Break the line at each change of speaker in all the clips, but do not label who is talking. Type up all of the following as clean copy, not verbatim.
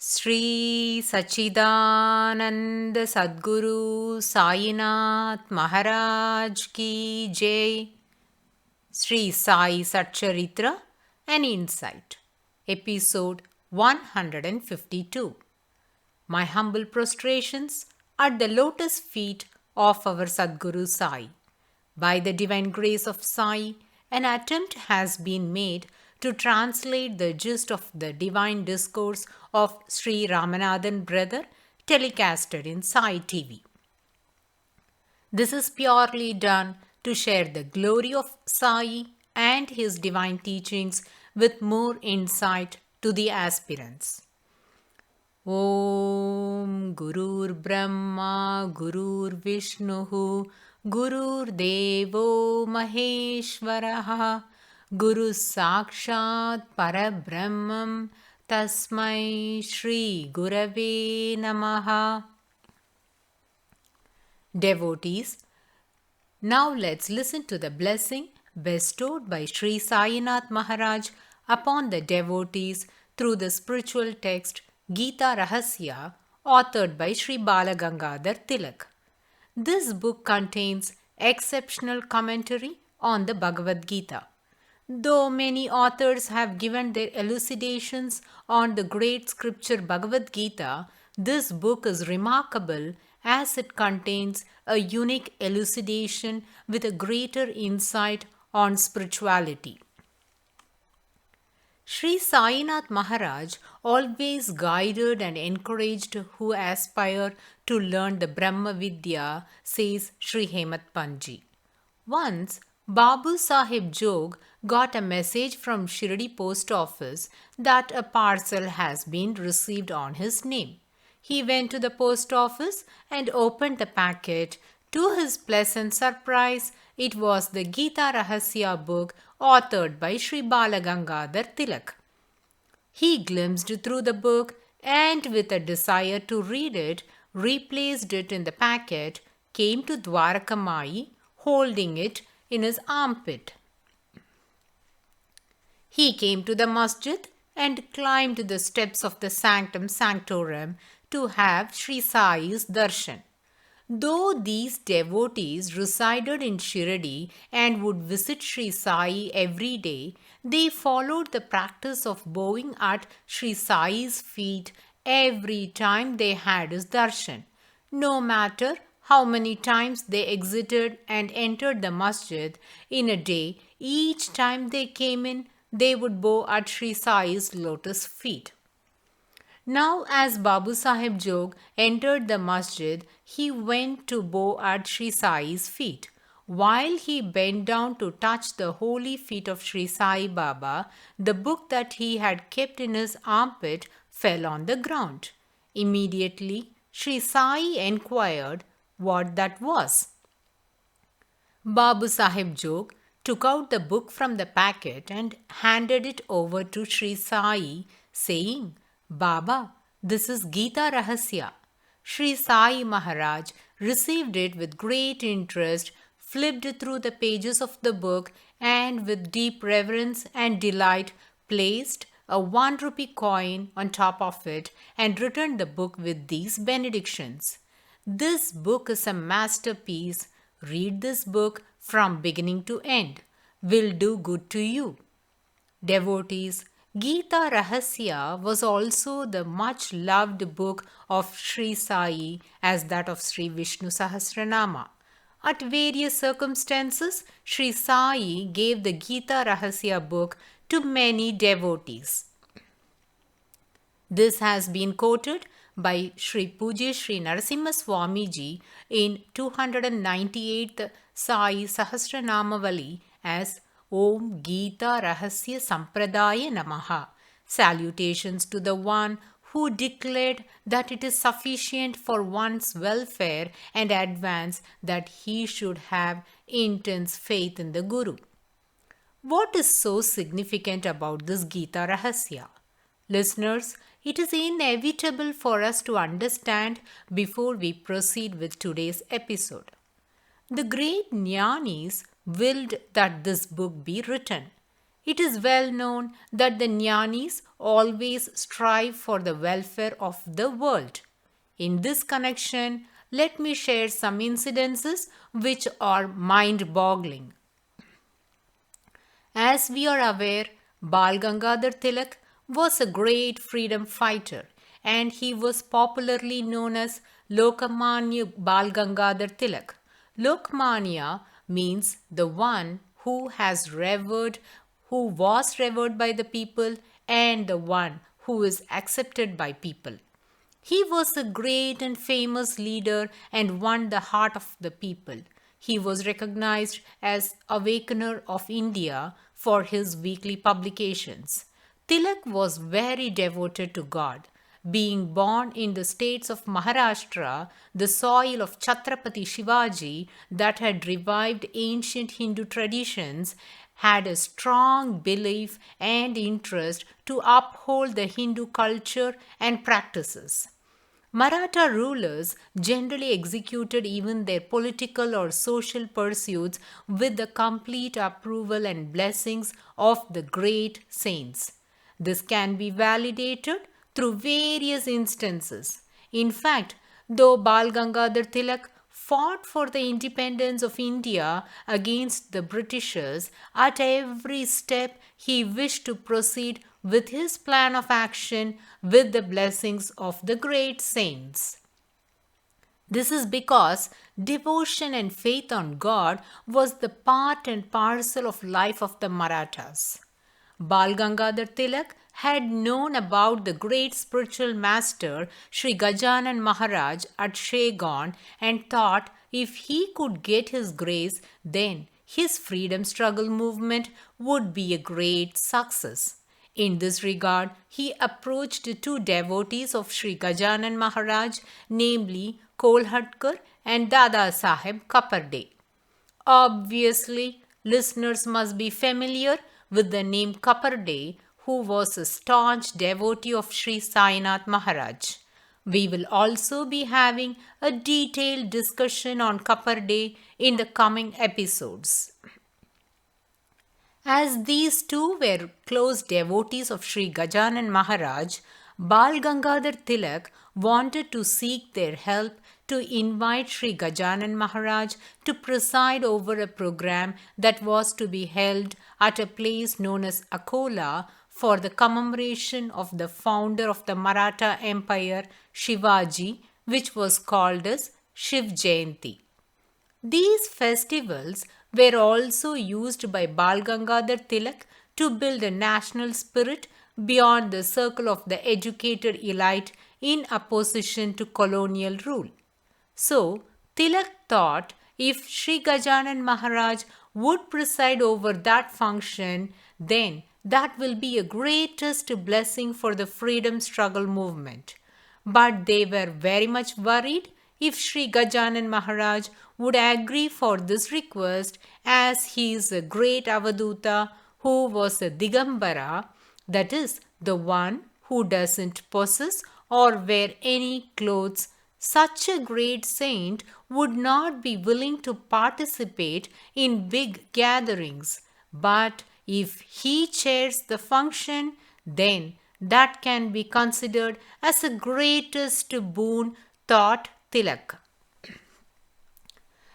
Sri Sachidananda Sadguru Sainath Maharaj Ki Jai. Sri Sai Satcharitra, an Insight, Episode 152. My humble prostrations at the lotus feet of our Sadguru Sai. By the divine grace of Sai, an attempt has been made to translate the gist of the divine discourse of Sri Ramanathan Brother telecasted in Sai TV. This is purely done to share the glory of Sai and his divine teachings with more insight to the aspirants. Om Gurur Brahma Gurur Vishnuhu Gurur Devo Maheshwaraha Guru Sakshat Parabrahmam Tasmai Shri Gurave Namaha. Devotees, now let's listen to the blessing bestowed by Sri Sainath Maharaj upon the devotees through the spiritual text Gita Rahasya, authored by Sri Balagangadhar Tilak. This book contains exceptional commentary on the Bhagavad Gita. Though many authors have given their elucidations on the great scripture Bhagavad Gita, this book is remarkable as it contains a unique elucidation with a greater insight on spirituality. Sri Sainath Maharaj always guided and encouraged who aspire to learn the Brahma Vidya, says Sri Hemat Panji. Once, Babu Sahib Jog got a message from Shirdi post office that a parcel has been received on his name. He went to the post office and opened the packet. To his pleasant surprise, it was the Gita Rahasya book authored by Sri Balagangadhar Tilak. He glimpsed through the book and, with a desire to read it, replaced it in the packet, came to Dwarakamai, holding it in his armpit. He came to the masjid and climbed the steps of the sanctum sanctorum to have Sri Sai's darshan. Though these devotees resided in Shirdi and would visit Sri Sai every day, they followed the practice of bowing at Sri Sai's feet every time they had his darshan. No matter how many times they exited and entered the masjid in a day, each time they came in, they would bow at Sri Sai's lotus feet. Now, as Babu Sahib Jog entered the masjid, he went to bow at Sri Sai's feet. While he bent down to touch the holy feet of Sri Sai Baba, the book that he had kept in his armpit fell on the ground. Immediately, Sri Sai inquired what that was. Babu Sahib Jog took out the book from the packet and handed it over to Sri Sai, saying, Baba, this is Gita Rahasya. Sri Sai Maharaj received it with great interest, flipped through the pages of the book, and with deep reverence and delight placed a 1 rupee coin on top of it and returned the book with these benedictions. This book is a masterpiece. Read this book from beginning to end. Will do good to you. Devotees, Gita Rahasya was also the much loved book of Sri Sai as that of Sri Vishnu Sahasranama. At various circumstances, Sri Sai gave the Gita Rahasya book to many devotees. This has been quoted by Sri Pujya Sri Narasimha Swamiji in 298th Sai Sahasranamavali as Om Gita Rahasya Sampradaya Namaha. Salutations to the one who declared that it is sufficient for one's welfare and advance that he should have intense faith in the Guru. What is so significant about this Gita Rahasya? Listeners, it is inevitable for us to understand before we proceed with today's episode. The great Jnanis willed that this book be written. It is well known that the Jnanis always strive for the welfare of the world. In this connection, let me share some incidences which are mind boggling. As we are aware, Bal Gangadhar Tilak was a great freedom fighter and he was popularly known as Lokmanya Bal Gangadhar Tilak. Lokmanya means the one who has revered, who was revered by the people, and the one who is accepted by people. He was a great and famous leader and won the heart of the people. He was recognized as Awakener of India for his weekly publications. Tilak was very devoted to God. Being born in the states of Maharashtra, the soil of Chhatrapati Shivaji that had revived ancient Hindu traditions, had a strong belief and interest to uphold the Hindu culture and practices. Maratha rulers generally executed even their political or social pursuits with the complete approval and blessings of the great saints. This can be validated through various instances. In fact, though Bal Gangadhar Tilak fought for the independence of India against the Britishers, at every step he wished to proceed with his plan of action with the blessings of the great saints. This is because devotion and faith on God was the part and parcel of life of the Marathas. Bal Gangadhar Tilak had known about the great spiritual master Sri Gajanan Maharaj at Shegaon and thought if he could get his grace, then his freedom struggle movement would be a great success. In this regard, he approached two devotees of Sri Gajanan Maharaj, namely Kolhatkar and Dada Saheb Kaparde. Obviously, listeners must be familiar with the name Kaparde, who was a staunch devotee of Sri Sainath Maharaj. We will also be having a detailed discussion on Kaparde in the coming episodes. As these two were close devotees of Sri Gajanan Maharaj, Bal Gangadhar Tilak wanted to seek their help to invite Sri Gajanan Maharaj to preside over a program that was to be held at a place known as Akola for the commemoration of the founder of the Maratha Empire, Shivaji, which was called as Shiv Jayanti. These festivals were also used by Bal Gangadhar Tilak to build a national spirit beyond the circle of the educated elite in opposition to colonial rule. So, Tilak thought if Sri Gajanan Maharaj would preside over that function, then that will be a greatest blessing for the freedom struggle movement. But they were very much worried if Sri Gajanan Maharaj would agree for this request, as he is a great Avaduta who was a Digambara, that is, the one who doesn't possess or wear any clothes. Such a great saint would not be willing to participate in big gatherings, but if he chairs the function, then that can be considered as the greatest boon, thought Tilak.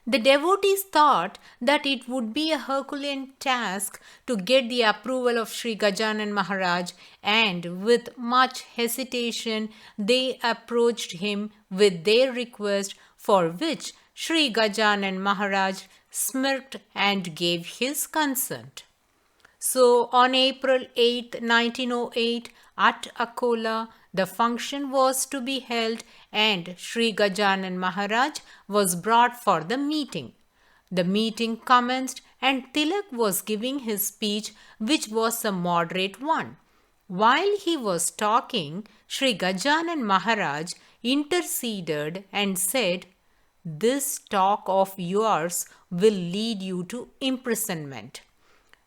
The devotees thought that it would be a Herculean task to get the approval of Sri Gajanan Maharaj, and with much hesitation they approached him with their request, for which Sri Gajanan Maharaj smirked and gave his consent. So, on April 8, 1908, at Akola, the function was to be held and Sri Gajanan Maharaj was brought for the meeting. The meeting commenced and Tilak was giving his speech, which was a moderate one. While he was talking, Sri Gajanan Maharaj interceded and said, "This talk of yours will lead you to imprisonment."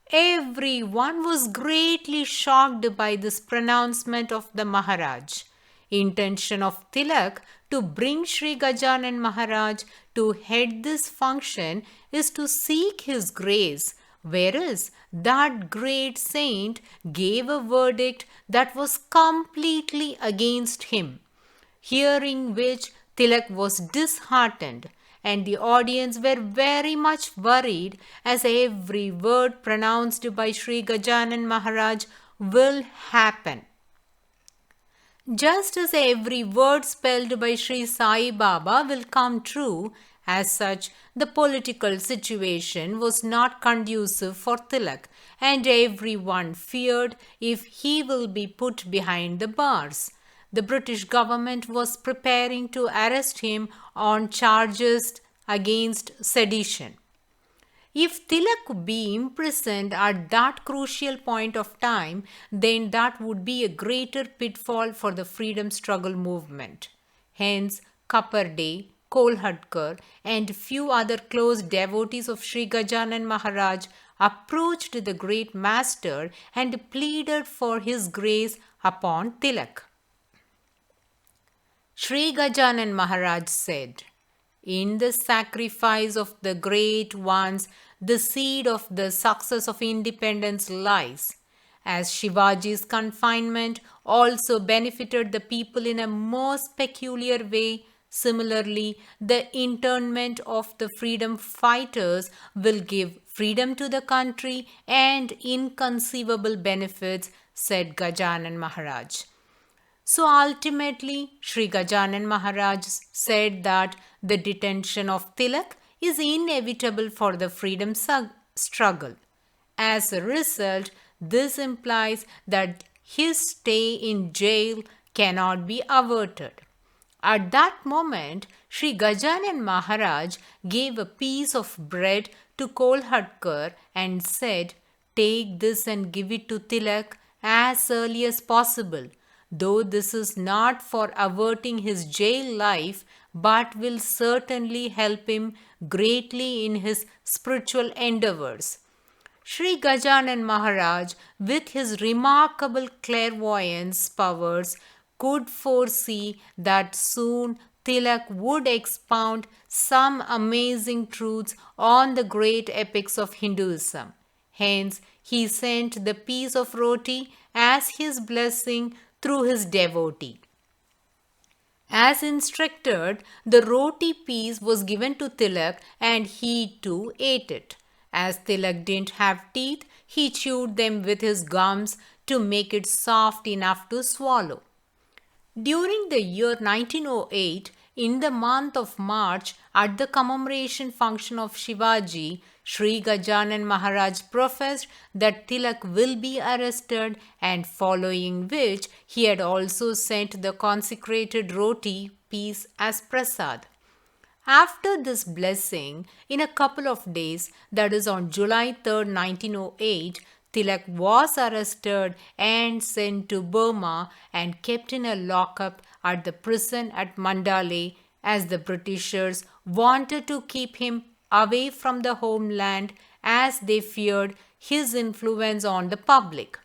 Everyone was greatly shocked by this pronouncement of the Maharaj. Intention of Tilak to bring Sri Gajanan Maharaj to head this function is to seek his grace, whereas that great saint gave a verdict that was completely against him. Hearing which, Tilak was disheartened, and the audience were very much worried, as every word pronounced by Sri Gajanan Maharaj will happen. Just as every word spelled by Sri Sai Baba will come true, as such, the political situation was not conducive for Tilak, and everyone feared if he will be put behind the bars. The British government was preparing to arrest him on charges against sedition. If Tilak could be imprisoned at that crucial point of time, then that would be a greater pitfall for the freedom struggle movement. Hence, Kaparde, Kolhatkar, and few other close devotees of Sri Gajanan Maharaj approached the great master and pleaded for his grace upon Tilak. Sri Gajanan Maharaj said, "In the sacrifice of the great ones, the seed of the success of independence lies. As Shivaji's confinement also benefited the people in a most peculiar way, similarly, the internment of the freedom fighters will give freedom to the country and inconceivable benefits," said Gajanan Maharaj. So ultimately, Sri Gajanan Maharaj said that the detention of Tilak is inevitable for the freedom struggle. As a result, this implies that his stay in jail cannot be averted. At that moment, Sri Gajanan Maharaj gave a piece of bread to Kolhatkar and said, "Take this and give it to Tilak as early as possible, though this is not for averting his jail life, but will certainly help him greatly in his spiritual endeavors." Sri Gajanan Maharaj, with his remarkable clairvoyance powers, could foresee that soon Tilak would expound some amazing truths on the great epics of Hinduism. Hence, he sent the piece of roti as his blessing through his devotee. As instructed, the roti piece was given to Tilak and he too ate it. As Tilak didn't have teeth, he chewed them with his gums to make it soft enough to swallow. During the year 1908, in the month of March, at the commemoration function of Shivaji, Sri Gajanan Maharaj professed that Tilak will be arrested, and following which he had also sent the consecrated roti piece as prasad. After this blessing, in a couple of days, that is on July 3rd, 1908, Tilak was arrested and sent to Burma and kept in a lockup at the prison at Mandalay, as the Britishers wanted to keep him away from the homeland, as they feared his influence on the public.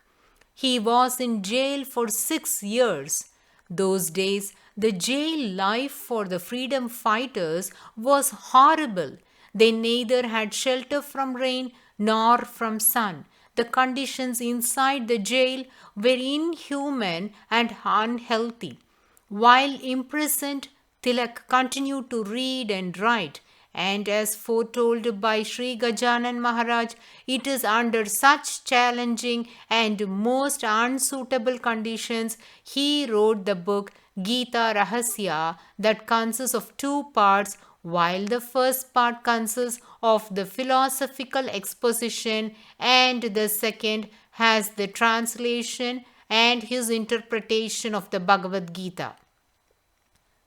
He was in jail for 6 years. Those days, the jail life for the freedom fighters was horrible. They neither had shelter from rain nor from sun. The conditions inside the jail were inhuman and unhealthy. While imprisoned, Tilak continued to read and write, and as foretold by Sri Gajanan Maharaj, it is under such challenging and most unsuitable conditions he wrote the book Gita Rahasya, that consists of 2 parts, while the first part consists of the philosophical exposition and the second has the translation and his interpretation of the Bhagavad Gita.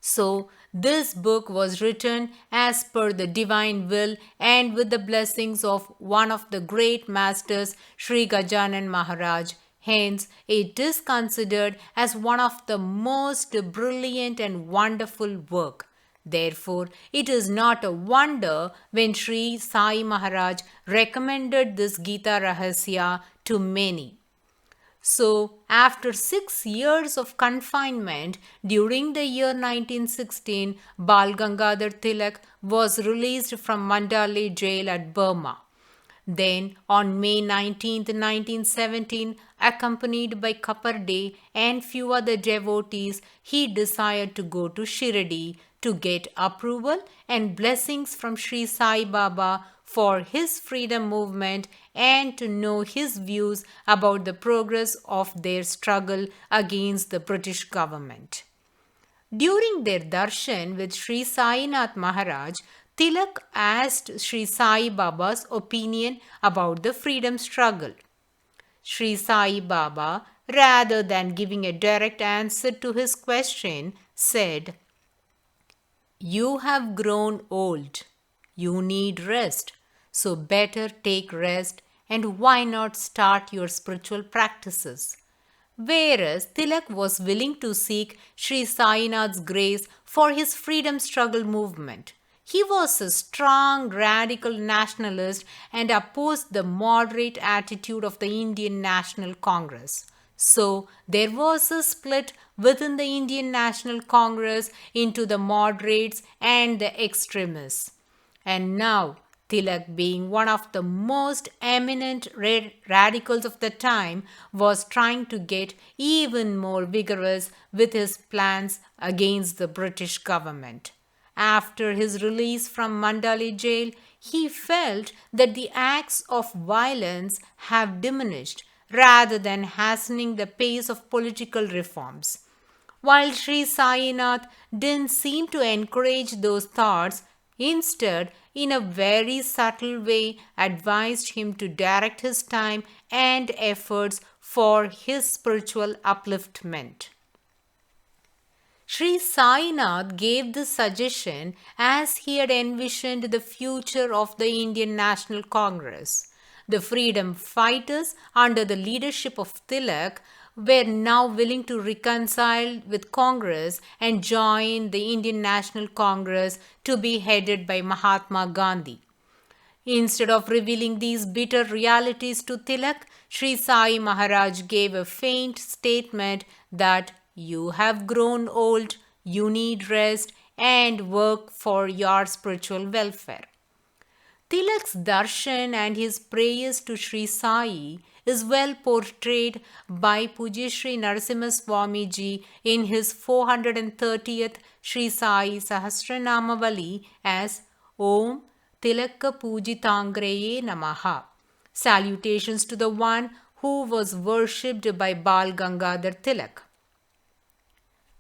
So, this book was written as per the divine will and with the blessings of one of the great masters, Sri Gajanan Maharaj. Hence, it is considered as one of the most brilliant and wonderful work. Therefore, it is not a wonder when Sri Sai Maharaj recommended this Gita Rahasya to many. So, after 6 years of confinement, during the year 1916, Bal Gangadhar Tilak was released from Mandalay jail at Burma. Then, on May 19, 1917, accompanied by Kaperde and few other devotees, he desired to go to Shirdi to get approval and blessings from Sri Sai Baba for his freedom movement and to know his views about the progress of their struggle against the British government. During their darshan with Sri Sainath Maharaj, Tilak asked Sri Sai Baba's opinion about the freedom struggle. Sri Sai Baba, rather than giving a direct answer to his question, said, "You have grown old. You need rest. So better take rest, and why not start your spiritual practices?" Whereas Tilak was willing to seek Sri Sainath's grace for his freedom struggle movement. He was a strong radical nationalist and opposed the moderate attitude of the Indian National Congress. So there was a split within the Indian National Congress into the moderates and the extremists. And now, Tilak, being one of the most eminent radicals of the time, was trying to get even more vigorous with his plans against the British government. After his release from Mandalay jail, he felt that the acts of violence have diminished rather than hastening the pace of political reforms. While Sri Sainath didn't seem to encourage those thoughts, instead, in a very subtle way, advised him to direct his time and efforts for his spiritual upliftment. Sri Sainath gave this suggestion as he had envisioned the future of the Indian National Congress. The freedom fighters, under the leadership of Tilak, were now willing to reconcile with Congress and join the Indian National Congress to be headed by Mahatma Gandhi. Instead of revealing these bitter realities to Tilak, Sri Sai Maharaj gave a faint statement that you have grown old, you need rest, and work for your spiritual welfare. Tilak's darshan and his prayers to Sri Sai is well portrayed by Pujya Sri Narasimha Swamiji in his 430th Sri Sai Sahasranamavali as Om Tilaka Pujitangreye Namaha. Salutations to the one who was worshipped by Bal Gangadhar Tilak.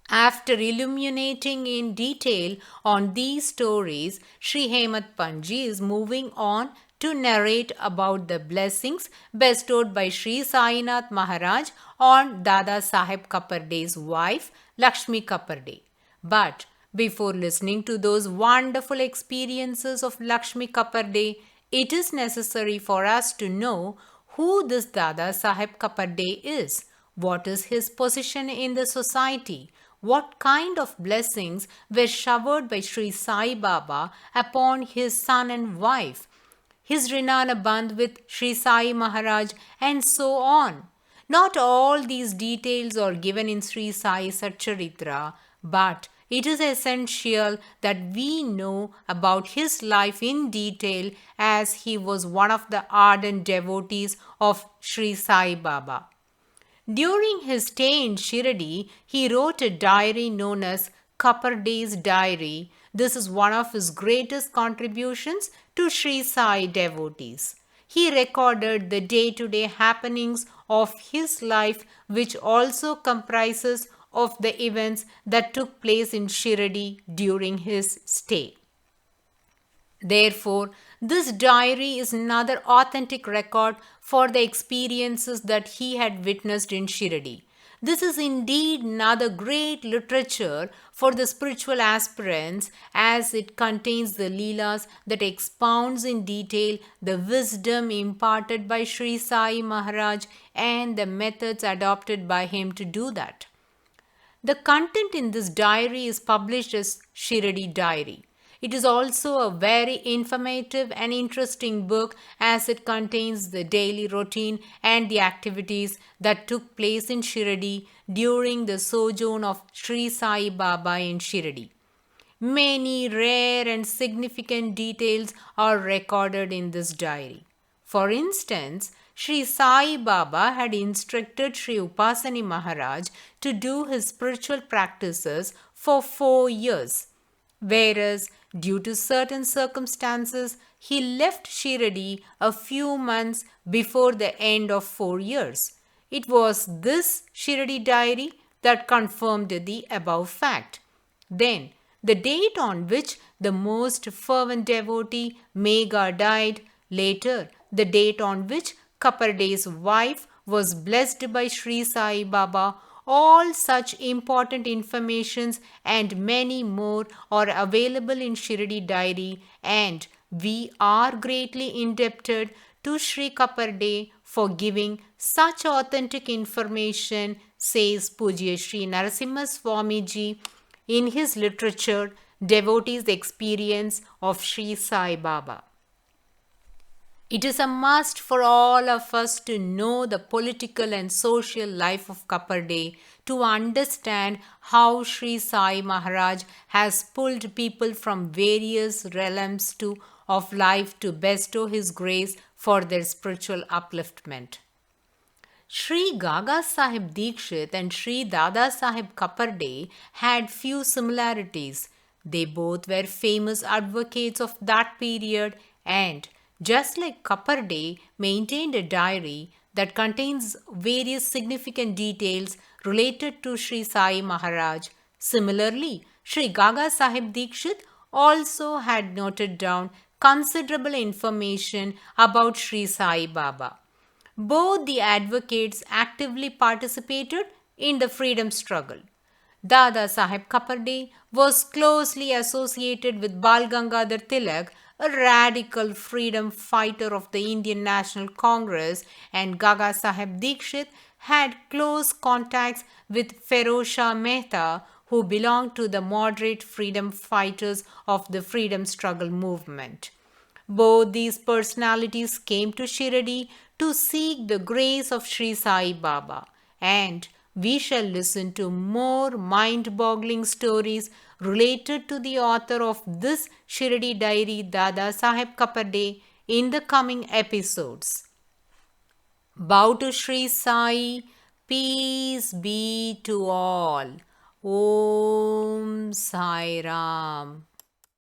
After illuminating in detail on these stories, Sri Hemant Panji is moving on to narrate about the blessings bestowed by Sri Sainath Maharaj on Dada Saheb Kaparde's wife, Lakshmi Kaparde. But before listening to those wonderful experiences of Lakshmi Kaparde, it is necessary for us to know who this Dada Saheb Kaparde is. What is his position in the society? What kind of blessings were showered by Sri Sai Baba upon his son and wife, his Rinana Bandh with Sri Sai Maharaj, and so on. Not all these details are given in Sri Sai Satcharitra, but it is essential that we know about his life in detail as he was one of the ardent devotees of Sri Sai Baba. During his stay in Shirdi, he wrote a diary known as Kaparde's Diary. This is one of his greatest contributions to Sri Sai devotees. He recorded the day-to-day happenings of his life, which also comprises of the events that took place in Shirdi during his stay. Therefore, this diary is another authentic record for the experiences that he had witnessed in Shirdi. This is indeed another great literature for the spiritual aspirants as it contains the Leelas that expounds in detail the wisdom imparted by Sri Sai Maharaj and the methods adopted by him to do that. The content in this diary is published as Shirdi Diary. It is also a very informative and interesting book as it contains the daily routine and the activities that took place in Shirdi during the sojourn of Sri Sai Baba in Shirdi. Many rare and significant details are recorded in this diary. For instance, Sri Sai Baba had instructed Sri Upasani Maharaj to do his spiritual practices for 4 years, whereas due to certain circumstances, he left Shiradi a few months before the end of 4 years. It was this Shiradi diary that confirmed the above fact. Then, the date on which the most fervent devotee Megha died, later, the date on which Kaparde's wife was blessed by Sri Sai Baba, all such important informations and many more are available in Shirdi Diary, and we are greatly indebted to Sri Kaparde for giving such authentic information, says Pujya Sri Narasimha Swamiji in his literature Devotee's Experience of Sri Sai Baba. It is a must for all of us to know the political and social life of Kaparde to understand how Sri Sai Maharaj has pulled people from various realms of life to bestow his grace for their spiritual upliftment. Sri Gaga Sahib Dikshit and Sri Dada Sahib Kaparde had few similarities. They both were famous advocates of that period and, just like Kaparde, maintained a diary that contains various significant details related to Sri Sai Maharaj. Similarly, Sri Gaga Sahib Dikshit also had noted down considerable information about Sri Sai Baba. Both the advocates actively participated in the freedom struggle. Dada Saheb Kaparde was closely associated with Bal Gangadhar Tilak, a radical freedom fighter of the Indian National Congress, and Gaga Saheb Dikshit had close contacts with Feroz Shah Mehta, who belonged to the moderate freedom fighters of the freedom struggle movement. Both these personalities came to Shiradi to seek the grace of Sri Sai Baba, and we shall listen to more mind-boggling stories related to the author of this Shiradi diary, Dada Saheb Kaparde, in the coming episodes. Bow to Sri Sai, peace be to all. Om Sai Ram.